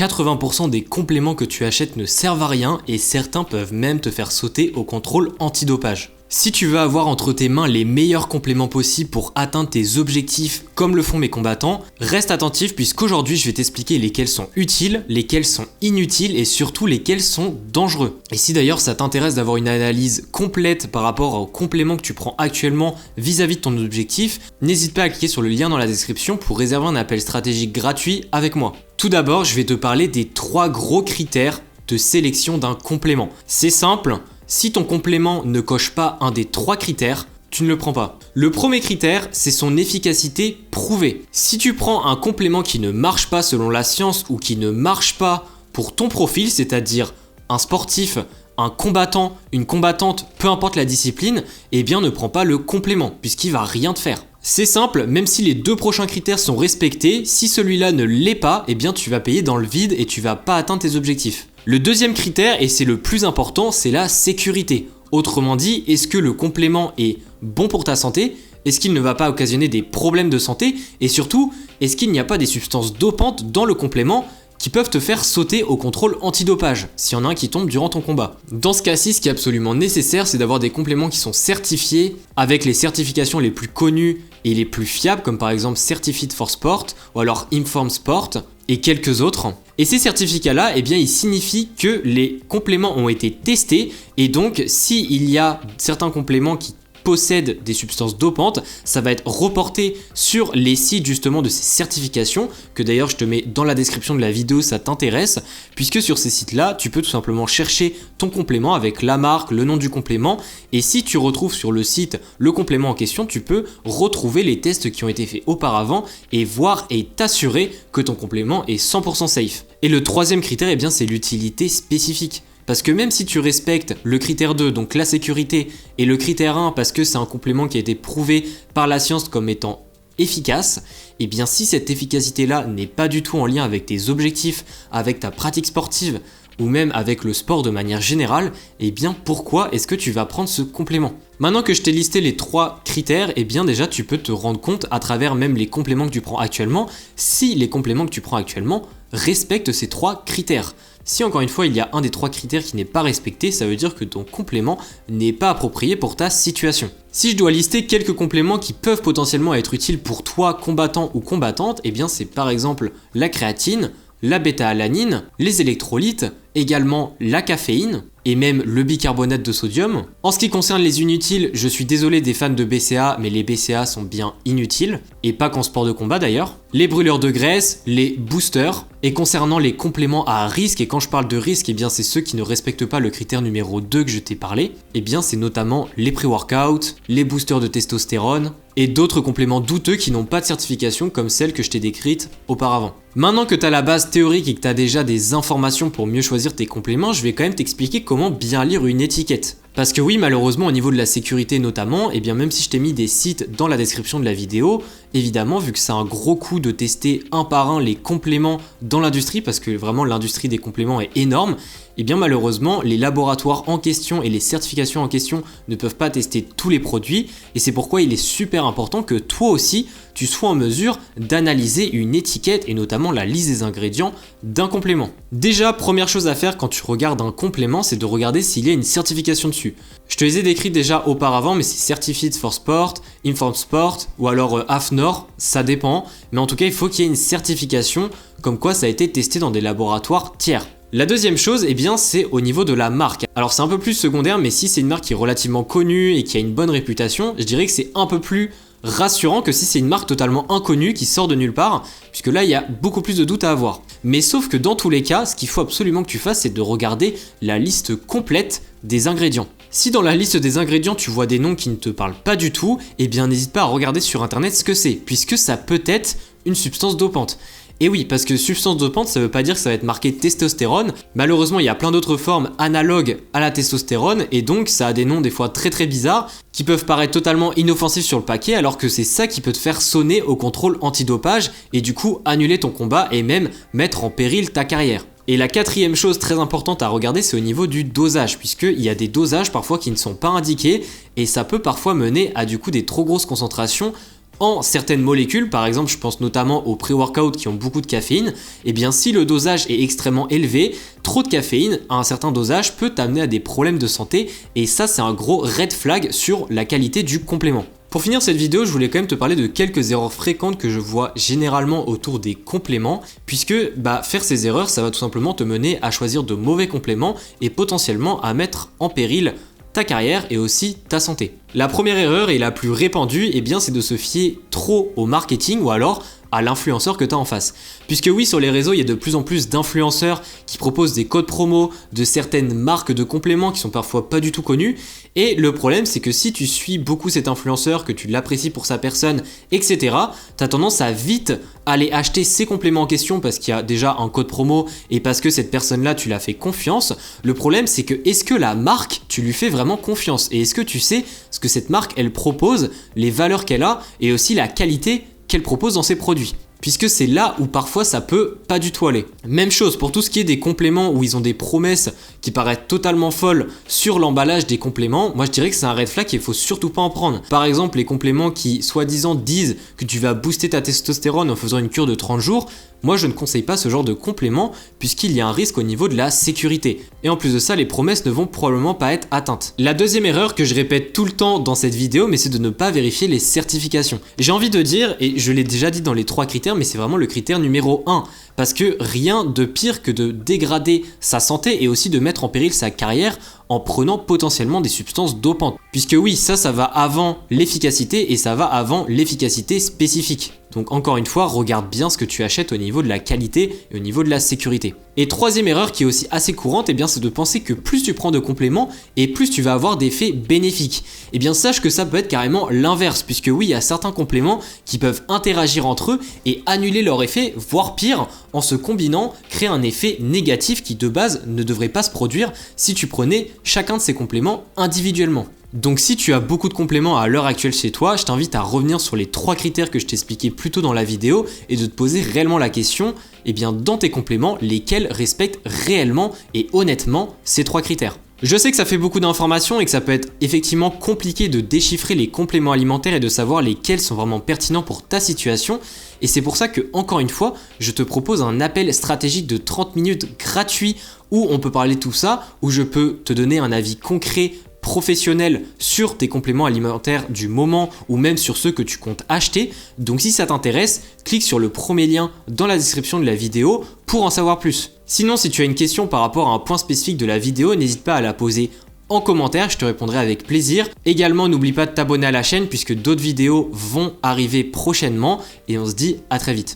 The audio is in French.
80% des compléments que tu achètes ne servent à rien et certains peuvent même te faire sauter au contrôle antidopage. Si tu veux avoir entre tes mains les meilleurs compléments possibles pour atteindre tes objectifs comme le font mes combattants, reste attentif puisqu'aujourd'hui je vais t'expliquer lesquels sont utiles, lesquels sont inutiles et surtout lesquels sont dangereux. Et si d'ailleurs ça t'intéresse d'avoir une analyse complète par rapport aux compléments que tu prends actuellement vis-à-vis de ton objectif, n'hésite pas à cliquer sur le lien dans la description pour réserver un appel stratégique gratuit avec moi. Tout d'abord, je vais te parler des 3 gros critères de sélection d'un complément. C'est simple. Si ton complément ne coche pas un des 3 critères, tu ne le prends pas. Le premier critère, c'est son efficacité prouvée. Si tu prends un complément qui ne marche pas selon la science ou qui ne marche pas pour ton profil, c'est-à-dire un sportif, un combattant, une combattante, peu importe la discipline, eh bien ne prends pas le complément puisqu'il va rien te faire. C'est simple, même si les 2 prochains critères sont respectés, si celui-là ne l'est pas, eh bien tu vas payer dans le vide et tu vas pas atteindre tes objectifs. Le deuxième critère, et c'est le plus important, c'est la sécurité. Autrement dit, est-ce que le complément est bon pour ta santé? Est-ce qu'il ne va pas occasionner des problèmes de santé? Et surtout, est-ce qu'il n'y a pas des substances dopantes dans le complément qui peuvent te faire sauter au contrôle antidopage, s'il y en a un qui tombe durant ton combat. Dans ce cas-ci, ce qui est absolument nécessaire, c'est d'avoir des compléments qui sont certifiés, avec les certifications les plus connues et les plus fiables, comme par exemple Certified for Sport, ou alors Informed Sport, et quelques autres. Et ces certificats-là, eh bien, ils signifient que les compléments ont été testés, et donc, s'il y a certains compléments qui possèdent des substances dopantes, ça va être reporté sur les sites justement de ces certifications, que d'ailleurs je te mets dans la description de la vidéo, ça t'intéresse, puisque sur ces sites-là, tu peux tout simplement chercher ton complément avec la marque, le nom du complément, et si tu retrouves sur le site le complément en question, tu peux retrouver les tests qui ont été faits auparavant et voir et t'assurer que ton complément est 100% safe. Et le troisième critère, eh bien, c'est l'utilité spécifique. Parce que même si tu respectes le critère 2, donc la sécurité, et le critère 1 parce que c'est un complément qui a été prouvé par la science comme étant efficace, et bien si cette efficacité-là n'est pas du tout en lien avec tes objectifs, avec ta pratique sportive, ou même avec le sport de manière générale, et bien pourquoi est-ce que tu vas prendre ce complément? Maintenant que je t'ai listé les 3 critères, et bien déjà tu peux te rendre compte à travers même les compléments que tu prends actuellement, si les compléments que tu prends actuellement respectent ces 3 critères. Si encore une fois il y a un des 3 critères qui n'est pas respecté, ça veut dire que ton complément n'est pas approprié pour ta situation. Si je dois lister quelques compléments qui peuvent potentiellement être utiles pour toi combattant ou combattante, et bien c'est par exemple la créatine, la bêta-alanine, les électrolytes, également la caféine et même le bicarbonate de sodium. En ce qui concerne les inutiles, je suis désolé des fans de BCA, mais les BCA sont bien inutiles, et pas qu'en sport de combat d'ailleurs. Les brûleurs de graisse, les boosters, et concernant les compléments à risque, et quand je parle de risque, eh bien c'est ceux qui ne respectent pas le critère numéro 2 que je t'ai parlé, et bien c'est notamment les pré-workouts, les boosters de testostérone, et d'autres compléments douteux qui n'ont pas de certification comme celle que je t'ai décrite auparavant. Maintenant que tu as la base théorique et que tu as déjà des informations pour mieux choisir tes compléments, je vais quand même t'expliquer comment bien lire une étiquette. Parce que oui, malheureusement au niveau de la sécurité notamment, et bien même si je t'ai mis des sites dans la description de la vidéo, évidemment vu que c'est un gros coup de tester un par un les compléments dans l'industrie, parce que vraiment l'industrie des compléments est énorme, et bien malheureusement les laboratoires en question et les certifications en question ne peuvent pas tester tous les produits, et c'est pourquoi il est super important que toi aussi tu sois en mesure d'analyser une étiquette et notamment la liste des ingrédients d'un complément. Déjà, première chose à faire quand tu regardes un complément, c'est de regarder s'il y a une certification dessus. Je te les ai décrites déjà auparavant, mais c'est Certified for Sport, Informed Sport ou alors AFNOR, ça dépend, mais en tout cas il faut qu'il y ait une certification comme quoi ça a été testé dans des laboratoires tiers. La deuxième chose, eh bien, c'est au niveau de la marque. Alors c'est un peu plus secondaire, mais si c'est une marque qui est relativement connue et qui a une bonne réputation, je dirais que c'est un peu plus rassurant que si c'est une marque totalement inconnue qui sort de nulle part, puisque là il y a beaucoup plus de doutes à avoir. Mais sauf que dans tous les cas, ce qu'il faut absolument que tu fasses, c'est de regarder la liste complète des ingrédients. Si dans la liste des ingrédients tu vois des noms qui ne te parlent pas du tout, eh bien n'hésite pas à regarder sur internet ce que c'est, puisque ça peut être une substance dopante. Et oui, parce que substance dopante, ça veut pas dire que ça va être marqué testostérone. Malheureusement, il y a plein d'autres formes analogues à la testostérone, et donc ça a des noms des fois très bizarres, qui peuvent paraître totalement inoffensifs sur le paquet, alors que c'est ça qui peut te faire sonner au contrôle antidopage, et du coup annuler ton combat et même mettre en péril ta carrière. Et la quatrième chose très importante à regarder, c'est au niveau du dosage, puisqu'il y a des dosages parfois qui ne sont pas indiqués, et ça peut parfois mener à du coup des trop grosses concentrations en certaines molécules, par exemple je pense notamment aux pré-workouts qui ont beaucoup de caféine, et bien si le dosage est extrêmement élevé, trop de caféine à un certain dosage peut t'amener à des problèmes de santé, et ça c'est un gros red flag sur la qualité du complément. Pour finir cette vidéo, je voulais quand même te parler de quelques erreurs fréquentes que je vois généralement autour des compléments, puisque faire ces erreurs, ça va tout simplement te mener à choisir de mauvais compléments et potentiellement à mettre en péril ta carrière et aussi ta santé. La première erreur et la plus répandue, c'est de se fier trop au marketing ou alors à l'influenceur que tu as en face. Puisque oui, sur les réseaux, il y a de plus en plus d'influenceurs qui proposent des codes promo de certaines marques de compléments qui sont parfois pas du tout connues. Et le problème, c'est que si tu suis beaucoup cet influenceur, que tu l'apprécies pour sa personne, etc., tu as tendance à vite aller acheter ces compléments en question parce qu'il y a déjà un code promo et parce que cette personne-là, tu l'as fait confiance. Le problème, c'est que est-ce que la marque, tu lui fais vraiment confiance? Et est-ce que tu sais ce que cette marque, elle propose, les valeurs qu'elle a et aussi la qualité qu'elle propose dans ses produits, puisque c'est là où parfois ça peut pas du tout aller. Même chose pour tout ce qui est des compléments où ils ont des promesses qui paraissent totalement folles sur l'emballage des compléments, moi je dirais que c'est un red flag et il faut surtout pas en prendre. Par exemple, les compléments qui soi-disant disent que tu vas booster ta testostérone en faisant une cure de 30 jours, moi je ne conseille pas ce genre de complément puisqu'il y a un risque au niveau de la sécurité. Et en plus de ça, les promesses ne vont probablement pas être atteintes. La deuxième erreur que je répète tout le temps dans cette vidéo, c'est de ne pas vérifier les certifications. J'ai envie de dire, et je l'ai déjà dit dans les 3 critères, mais c'est vraiment le critère numéro 1. Parce que rien de pire que de dégrader sa santé et aussi de mettre en péril sa carrière en prenant potentiellement des substances dopantes. Puisque oui, ça va avant l'efficacité et ça va avant l'efficacité spécifique. Donc encore une fois, regarde bien ce que tu achètes au niveau de la qualité et au niveau de la sécurité. Et troisième erreur qui est aussi assez courante, c'est de penser que plus tu prends de compléments et plus tu vas avoir d'effets bénéfiques. Sache que ça peut être carrément l'inverse, puisque oui, il y a certains compléments qui peuvent interagir entre eux et annuler leur effet, voire pire, en se combinant, créer un effet négatif qui de base ne devrait pas se produire si tu prenais chacun de ces compléments individuellement. Donc si tu as beaucoup de compléments à l'heure actuelle chez toi, je t'invite à revenir sur les 3 critères que je t'expliquais plus tôt dans la vidéo et de te poser réellement la question, dans tes compléments, lesquels respectent réellement et honnêtement ces 3 critères. Je sais que ça fait beaucoup d'informations et que ça peut être effectivement compliqué de déchiffrer les compléments alimentaires et de savoir lesquels sont vraiment pertinents pour ta situation. Et c'est pour ça que, encore une fois, je te propose un appel stratégique de 30 minutes gratuit où on peut parler de tout ça, où je peux te donner un avis concret, professionnel sur tes compléments alimentaires du moment ou même sur ceux que tu comptes acheter. Donc si ça t'intéresse, clique sur le premier lien dans la description de la vidéo pour en savoir plus. Sinon, si tu as une question par rapport à un point spécifique de la vidéo, n'hésite pas à la poser en commentaire, je te répondrai avec plaisir. Également, n'oublie pas de t'abonner à la chaîne puisque d'autres vidéos vont arriver prochainement et on se dit à très vite.